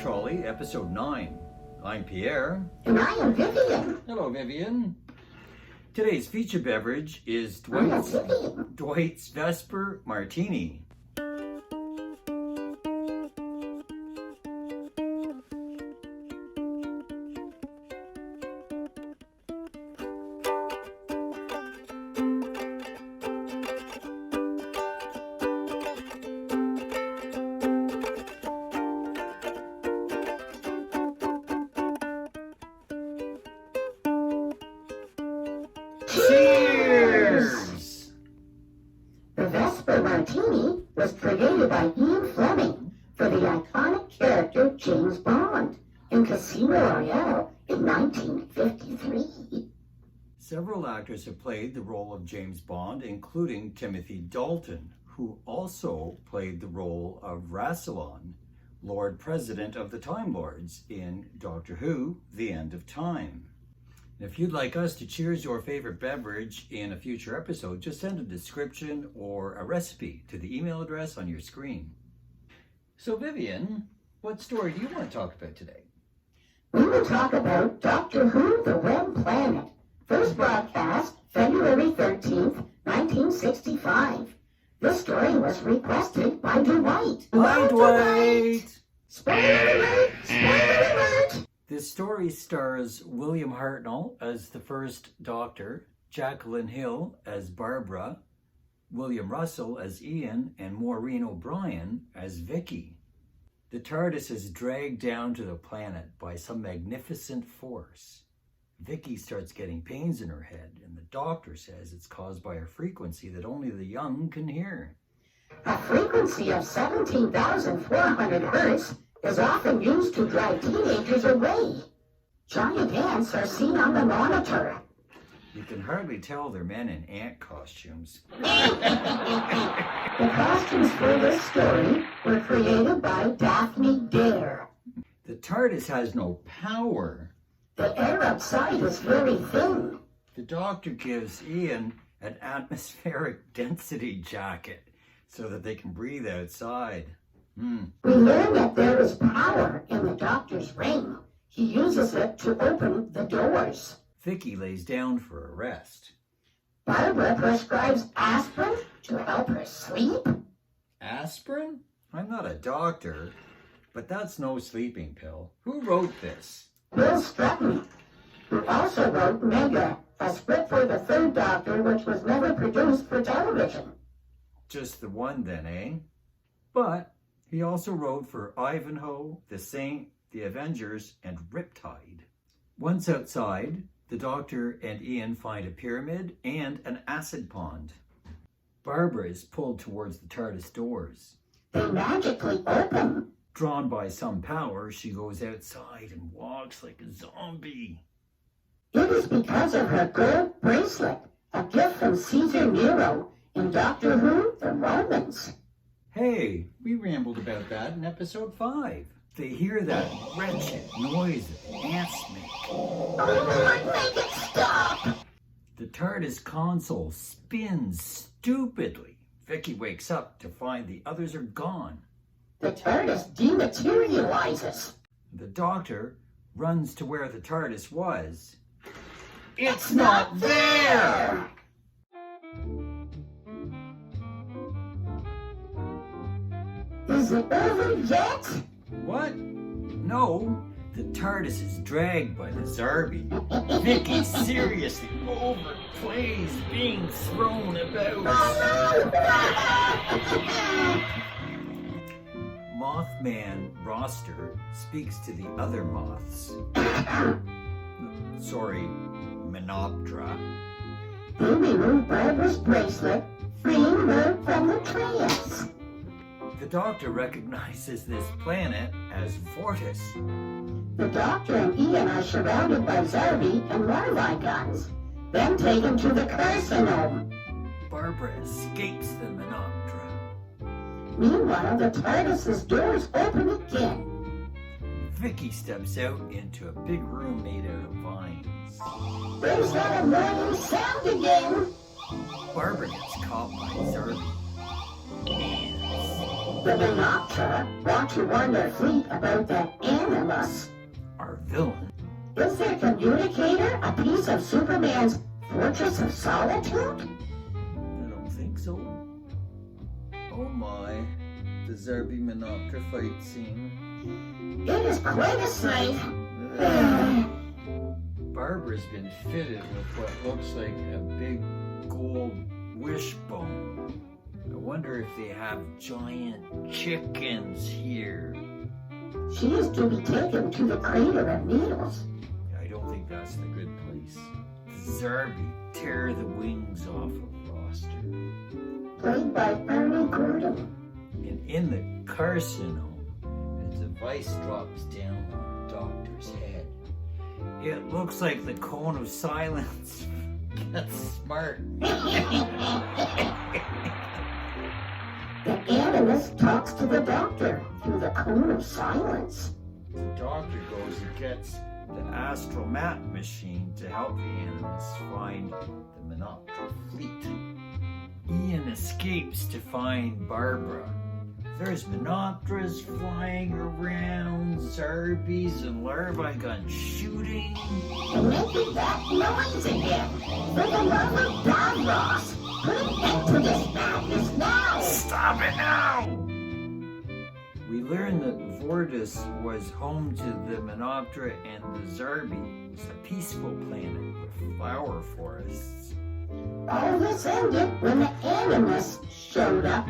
Drinks Trolley, Episode 9. I'm Pierre. And I am Vivian. Hello, Vivian. Today's feature beverage is Dwight's Vesper Martini. Cheers! The Vesper Martini was created by Ian Fleming for the iconic character James Bond in Casino Royale in 1953. Several actors have played the role of James Bond, including Timothy Dalton, who also played the role of Rassilon, Lord President of the Time Lords, in Doctor Who: The End of Time. If you'd like us to cheers your favorite beverage in a future episode, just send a description or a recipe to the email address on your screen. So Vivian, what story do you want to talk about today? We will talk about Doctor Who: The Red Planet, first broadcast February 13th, 1965. This story was requested by Dwight. Hi, Dwight! Spoiler alert! Spoiler alert! This story stars William Hartnell as the first Doctor, Jacqueline Hill as Barbara, William Russell as Ian, and Maureen O'Brien as Vicky. The TARDIS is dragged down to the planet by some magnificent force. Vicky starts getting pains in her head, and the Doctor says it's caused by a frequency that only the young can hear. A frequency of 17,400 hertz is often used to drive teenagers away. Giant ants are seen on the monitor. You can hardly tell they're men in ant costumes. The costumes for this story were created by Daphne Dare. The TARDIS has no power. The air outside is very thin. The Doctor gives Ian an atmospheric density jacket so that they can breathe outside. We learn that there is power in the Doctor's ring. He uses it to open the doors. Vicky lays down for a rest. Barbara prescribes aspirin to help her sleep. Aspirin? I'm not a doctor, but that's no sleeping pill. Who wrote this? Will Stratton, who also wrote Mega, a script for the third Doctor which was never produced for television. Just the one then, eh? But he also wrote for Ivanhoe, The Saint, The Avengers, and Riptide. Once outside, the Doctor and Ian find a pyramid and an acid pond. Barbara is pulled towards the TARDIS doors. They magically open. Drawn by some power, she goes outside and walks like a zombie. It is because of her gold bracelet, a gift from Caesar Nero in Doctor Who: The Romans. Hey, we rambled about that in episode 5. They hear that wretched noise that ants make. Oh Lord, make it stop! The TARDIS console spins stupidly. Vicky wakes up to find the others are gone. The TARDIS dematerializes. The Doctor runs to where the TARDIS was. It's not there! Is it over yet? What? No, the TARDIS is dragged by the Zarbi. Vicky seriously overplays being thrown about. Mothman Roster speaks to the other moths. Sorry, Menoptera. They remove Barbara's bracelet, freeing her from the trance. The Doctor recognizes this planet as Vortis. The Doctor and Ian are surrounded by Zarbi and larvae guns, then taken to the carcinome. Barbara escapes the Menoptera. Meanwhile, the TARDIS's doors open again. Vicky steps out into a big room made out of vines. There's that annoying sound again. Barbara gets caught by Zarbi. The Menoptera want to warn their fleet about that Animus. Our villain? Is their communicator a piece of Superman's Fortress of Solitude? I don't think so. Oh my, the Zerby Menoptera fight scene. It is quite a sight. Barbara's been fitted with what looks like a big gold wishbone. I wonder if they have giant chickens here. She is to be taken to the Crater of Needles. I don't think that's the good place. Zerby, tear the wings off of Roster. Played by Ernie Gordon. And in the carcinome, a device drops down on the doctor's head. It looks like the cone of silence. That's smart. The Animus talks to the doctor through the cone of silence. The doctor goes and gets the astromat machine to help the Animus find the Menoptera fleet. Ian escapes to find Barbara. There's Menopteras flying around, Zerbies and larvae gun shooting. And making that noise again. For the love of God, Ross, put an end to this madness now. Stop it now! We learn that Vortis was home to the Menoptera and the Zerbi. It's a peaceful planet with flower forests. All this ended when the Animus showed up,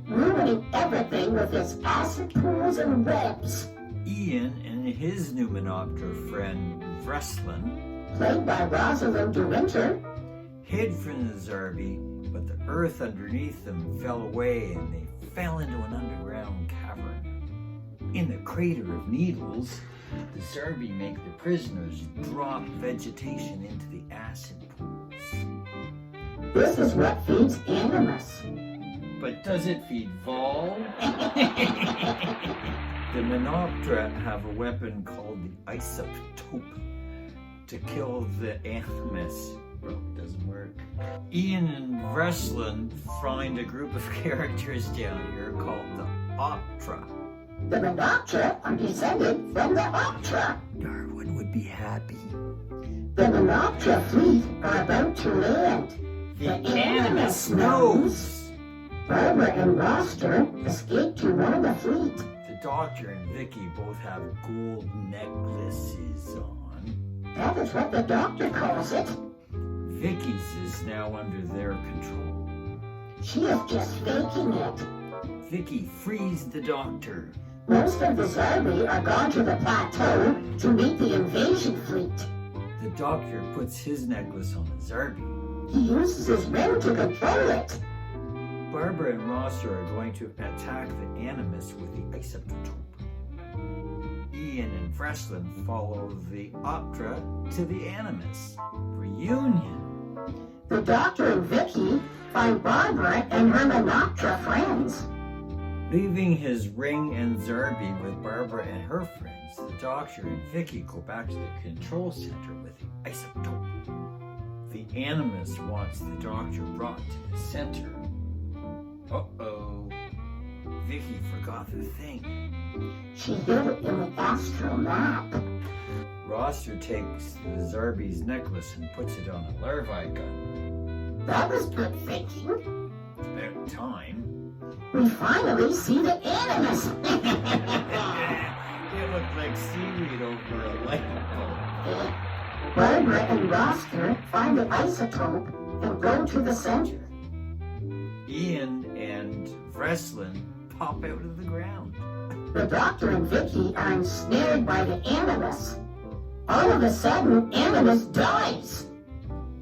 ruining everything with his acid pools and webs. Ian and his new Menoptera friend, Vreslin, Played by Rosalind de Winter, hid from the Zerbi, but the earth underneath them fell away and they fell into an underground cavern. In the Crater of Needles, the Zerbi make the prisoners drop vegetation into the acid pools. this is what feeds Animus. But does it feed Vol? The Menoptera have a weapon called the isotope to kill the Animus. Well, it doesn't work. Ian and Vreslin find a group of characters down here called the Optra. The Menoptera are descended from the Optra. Darwin would be happy. The Menoptera fleet are about to land. The Animus knows. Barbara and Roster escape to warn the fleet. The Doctor and Vicky both have gold necklaces on. That is what the doctor calls it. Vicky's is now under their control. She is just faking it. Vicky frees the Doctor. Most of the Zerbi are gone to the plateau to meet the invasion fleet. The Doctor puts his necklace on the Zerbi. He uses his ring to control it. Barbara and Roster are going to attack the Animus with the isotope. Ian and Vreslin follow the Optra to the Animus. Reunion. The doctor and Vicky find Barbara and her Menoptera friends. Leaving his ring and Zerbi with Barbara and her friends, the Doctor and Vicky go back to the control center with the isotope. The Animus wants the Doctor brought to the center. Uh-oh. Vicky forgot the thing. She hid it in the astral map. Roster takes the Zerbi's necklace and puts it on a larvae gun. That was good thinking. It's about time. We finally see the Animus. It looked like seaweed over a light bulb. Barbara and Roster find the isotope and go to the center. Ian and Vreslin pop out of the ground. The doctor and Vicky are ensnared by the Animus. All of a sudden, Animus dies.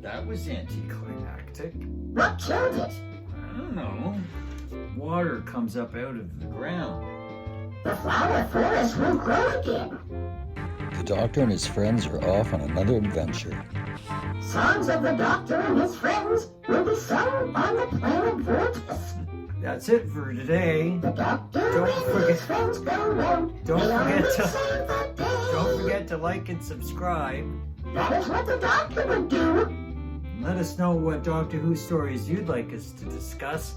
That was anticlimactic. What killed it? I don't know. Water comes up out of the ground. The flower forest will grow again. The Doctor and his friends are off on another adventure. Songs of the doctor and his friends will be sung on the planet Vortis. That's it for today. The doctor Don't and forget- his friends go round. Don't They forget always to- save the day. Don't forget to like and subscribe. That is what the doctor would do. Let us know what Doctor Who stories you'd like us to discuss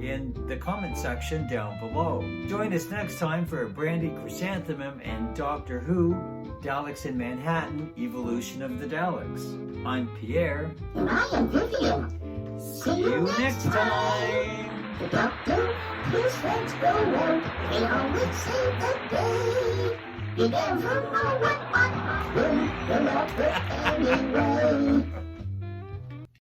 in the comment section down below. Join us next time for Brandy Chrysanthemum and Doctor Who, Daleks in Manhattan, Evolution of the Daleks. I'm Pierre. And I am Vivian. See you next time. The doctor, his friends go round, they always save the day. You never know what might happen, the doctor anyway.